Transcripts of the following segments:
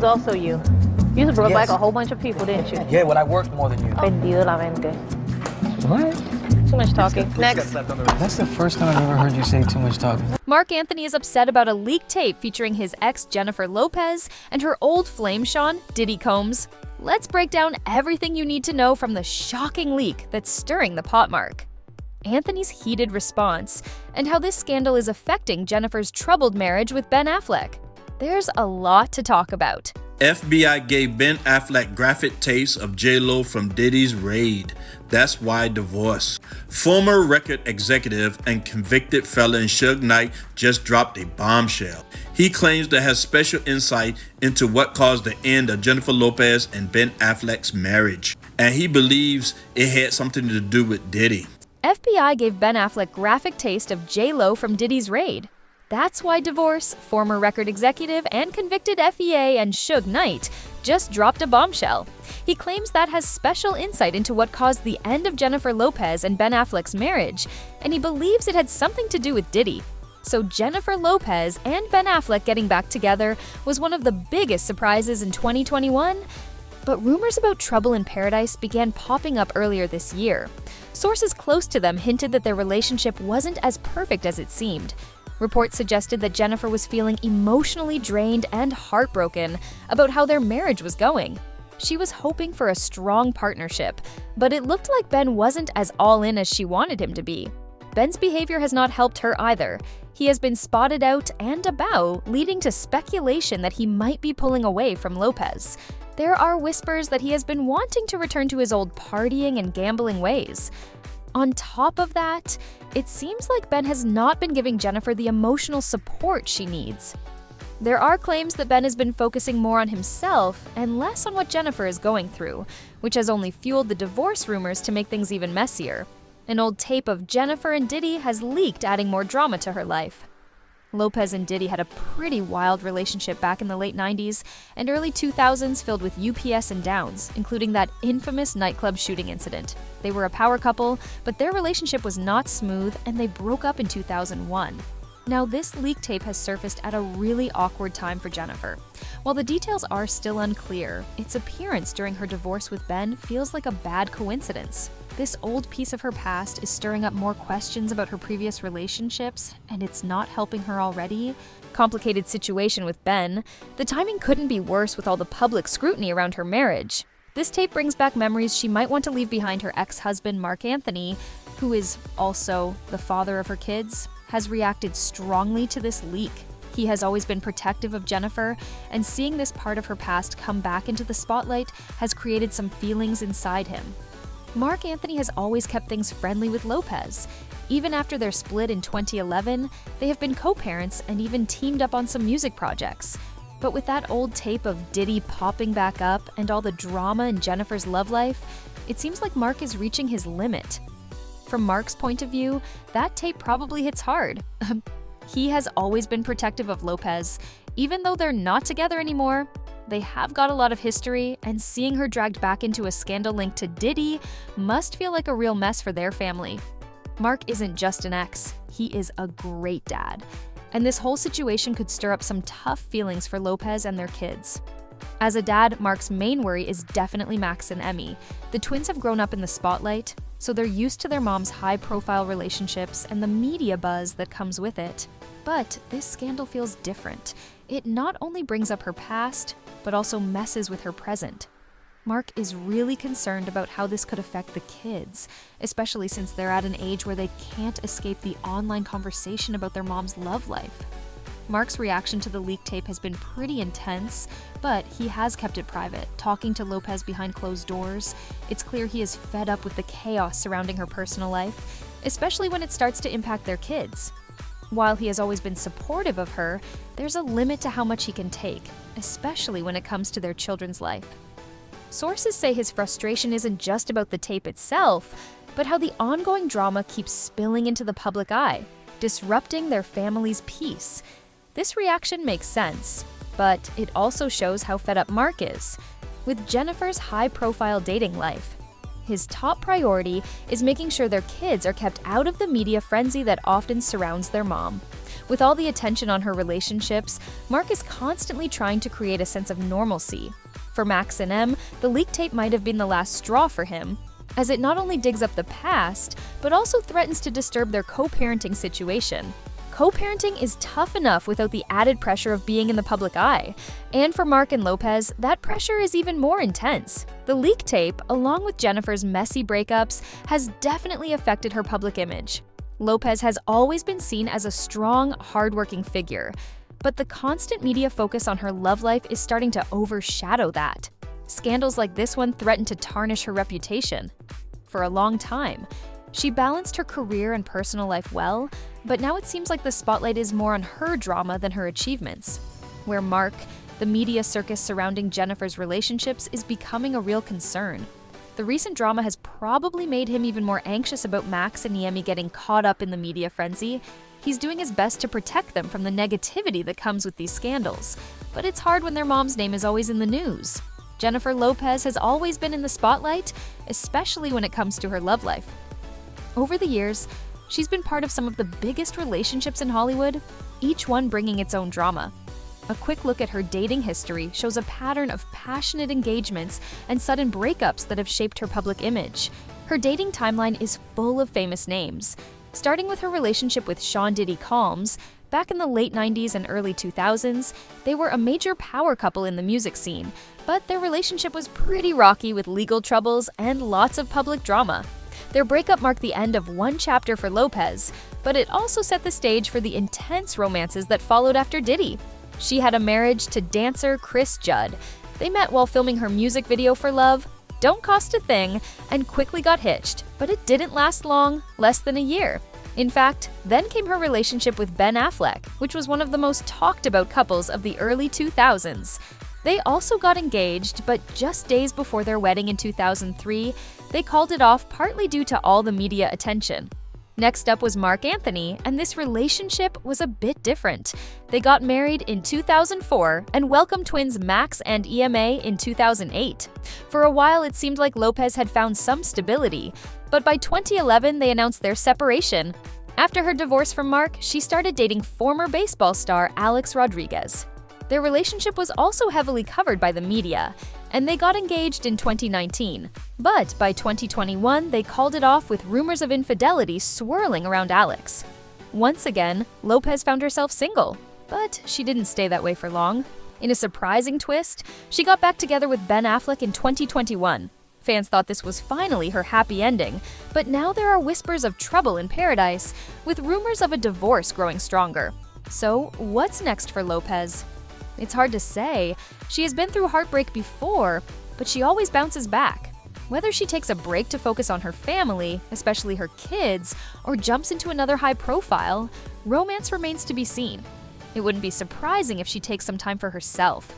was also you. You used to broke Yes. like a whole bunch of people, didn't you? Yeah, well, I worked more than you. Perdido la mente. What? Too much talking. Next. That's the first time I've ever heard you say too much talking. Marc Anthony is upset about a leaked tape featuring his ex Jennifer Lopez and her old flame Sean, Diddy Combs. Let's break down everything you need to know from the shocking leak that's stirring the pot, Marc. Anthony's heated response, and how this scandal is affecting Jennifer's troubled marriage with Ben Affleck. There's a lot to talk about. FBI gave Ben Affleck graphic tapes of J-Lo from Diddy's raid. That's why divorce. Former record executive and convicted felon Suge Knight just dropped a bombshell. He claims to have special insight into what caused the end of Jennifer Lopez and Ben Affleck's marriage, and he believes it had something to do with Diddy. FBI gave Ben Affleck graphic taste of J-Lo from Diddy's raid. That's why divorce, former record executive and convicted FEA and Suge Knight just dropped a bombshell. He claims that has special insight into what caused the end of Jennifer Lopez and Ben Affleck's marriage, and he believes it had something to do with Diddy. So Jennifer Lopez and Ben Affleck getting back together was one of the biggest surprises in 2021. But rumors about trouble in paradise began popping up earlier this year. Sources close to them hinted that their relationship wasn't as perfect as it seemed. Reports suggested that Jennifer was feeling emotionally drained and heartbroken about how their marriage was going. She was hoping for a strong partnership, but it looked like Ben wasn't as all in as she wanted him to be. Ben's behavior has not helped her either. He has been spotted out and about, leading to speculation that he might be pulling away from Lopez. There are whispers that he has been wanting to return to his old partying and gambling ways. On top of that, it seems like Ben has not been giving Jennifer the emotional support she needs. There are claims that Ben has been focusing more on himself and less on what Jennifer is going through, which has only fueled the divorce rumors to make things even messier. An old tape of Jennifer and Diddy has leaked, adding more drama to her life. Lopez and Diddy had a pretty wild relationship back in the late 90s and early 2000s filled with UPS and downs, including that infamous nightclub shooting incident. They were a power couple, but their relationship was not smooth and they broke up in 2001. Now, this leak tape has surfaced at a really awkward time for Jennifer. While the details are still unclear, its appearance during her divorce with Ben feels like a bad coincidence. This old piece of her past is stirring up more questions about her previous relationships, and it's not helping her already. Complicated situation with Ben. The timing couldn't be worse with all the public scrutiny around her marriage. This tape brings back memories she might want to leave behind. Her ex-husband, Marc Anthony, who is also the father of her kids, has reacted strongly to this leak. He has always been protective of Jennifer, and seeing this part of her past come back into the spotlight has created some feelings inside him. Marc Anthony has always kept things friendly with Lopez. Even after their split in 2011, they have been co-parents and even teamed up on some music projects. But with that old tape of Diddy popping back up and all the drama in Jennifer's love life, it seems like Marc is reaching his limit. From Marc's point of view, that tape probably hits hard. He has always been protective of Lopez. Even though they're not together anymore, they have got a lot of history, and seeing her dragged back into a scandal linked to Diddy must feel like a real mess for their family. Marc isn't just an ex, he is a great dad. And this whole situation could stir up some tough feelings for Lopez and their kids. As a dad, Marc's main worry is definitely Max and Emmy. The twins have grown up in the spotlight, so they're used to their mom's high-profile relationships and the media buzz that comes with it. But this scandal feels different. It not only brings up her past, but also messes with her present. Marc is really concerned about how this could affect the kids, especially since they're at an age where they can't escape the online conversation about their mom's love life. Marc's reaction to the leak tape has been pretty intense, but he has kept it private, talking to Lopez behind closed doors. It's clear he is fed up with the chaos surrounding her personal life, especially when it starts to impact their kids. While he has always been supportive of her, there's a limit to how much he can take, especially when it comes to their children's life. Sources say his frustration isn't just about the tape itself, but how the ongoing drama keeps spilling into the public eye, disrupting their family's peace. This reaction makes sense, but it also shows how fed up Marc is with Jennifer's high-profile dating life. His top priority is making sure their kids are kept out of the media frenzy that often surrounds their mom. With all the attention on her relationships, Marc is constantly trying to create a sense of normalcy. For Max and M, the leak tape might have been the last straw for him, as it not only digs up the past, but also threatens to disturb their co-parenting situation. Co-parenting is tough enough without the added pressure of being in the public eye, and for Marc and Lopez, that pressure is even more intense. The leak tape, along with Jennifer's messy breakups, has definitely affected her public image. Lopez has always been seen as a strong, hardworking figure, but the constant media focus on her love life is starting to overshadow that. Scandals like this one threaten to tarnish her reputation. For a long time, she balanced her career and personal life well, but now it seems like the spotlight is more on her drama than her achievements. Where Marc, the media circus surrounding Jennifer's relationships is becoming a real concern. The recent drama has probably made him even more anxious about Max and Niemi getting caught up in the media frenzy. He's doing his best to protect them from the negativity that comes with these scandals, but it's hard when their mom's name is always in the news. Jennifer Lopez has always been in the spotlight, especially when it comes to her love life. Over the years, she's been part of some of the biggest relationships in Hollywood, each one bringing its own drama. A quick look at her dating history shows a pattern of passionate engagements and sudden breakups that have shaped her public image. Her dating timeline is full of famous names. Starting with her relationship with Sean Diddy Combs, back in the late 90s and early 2000s, they were a major power couple in the music scene, but their relationship was pretty rocky with legal troubles and lots of public drama. Their breakup marked the end of one chapter for Lopez, but it also set the stage for the intense romances that followed after Diddy. She had a marriage to dancer Chris Judd. They met while filming her music video for Love, Don't Cost a Thing, and quickly got hitched, but it didn't last long, less than a year. In fact, then came her relationship with Ben Affleck, which was one of the most talked about couples of the early 2000s. They also got engaged, but just days before their wedding in 2003, they called it off partly due to all the media attention. Next up was Marc Anthony, and this relationship was a bit different. They got married in 2004 and welcomed twins Max and EMA in 2008. For a while, it seemed like Lopez had found some stability, but by 2011, they announced their separation. After her divorce from Marc, she started dating former baseball star Alex Rodriguez. Their relationship was also heavily covered by the media, and they got engaged in 2019. But by 2021, they called it off with rumors of infidelity swirling around Alex. Once again, Lopez found herself single, but she didn't stay that way for long. In a surprising twist, she got back together with Ben Affleck in 2021. Fans thought this was finally her happy ending, but now there are whispers of trouble in paradise, with rumors of a divorce growing stronger. So, what's next for Lopez? It's hard to say. She has been through heartbreak before, but she always bounces back. Whether she takes a break to focus on her family, especially her kids, or jumps into another high profile, romance remains to be seen. It wouldn't be surprising if she takes some time for herself.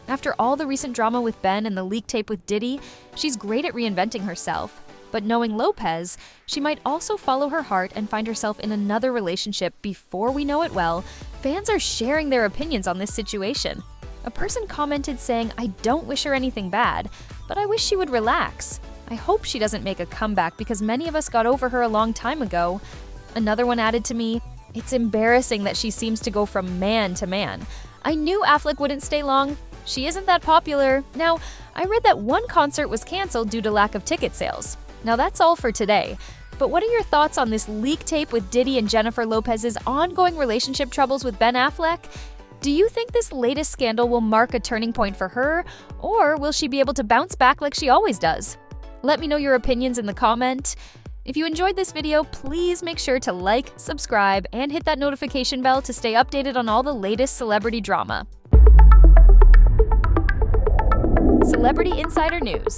After all the recent drama with Ben and the leak tape with Diddy, she's great at reinventing herself. But knowing Lopez, she might also follow her heart and find herself in another relationship before we know it well. Fans are sharing their opinions on this situation. A person commented saying, "I don't wish her anything bad, but I wish she would relax. I hope she doesn't make a comeback because many of us got over her a long time ago." Another one added to me, "It's embarrassing that she seems to go from man to man. I knew Affleck wouldn't stay long. She isn't that popular." Now, I read that one concert was canceled due to lack of ticket sales. Now that's all for today. But what are your thoughts on this leak tape with Diddy and Jennifer Lopez's ongoing relationship troubles with Ben Affleck? Do you think this latest scandal will mark a turning point for her, or will she be able to bounce back like she always does? Let me know your opinions in the comment. If you enjoyed this video, please make sure to like, subscribe, and hit that notification bell to stay updated on all the latest celebrity drama. Celebrity Insider News.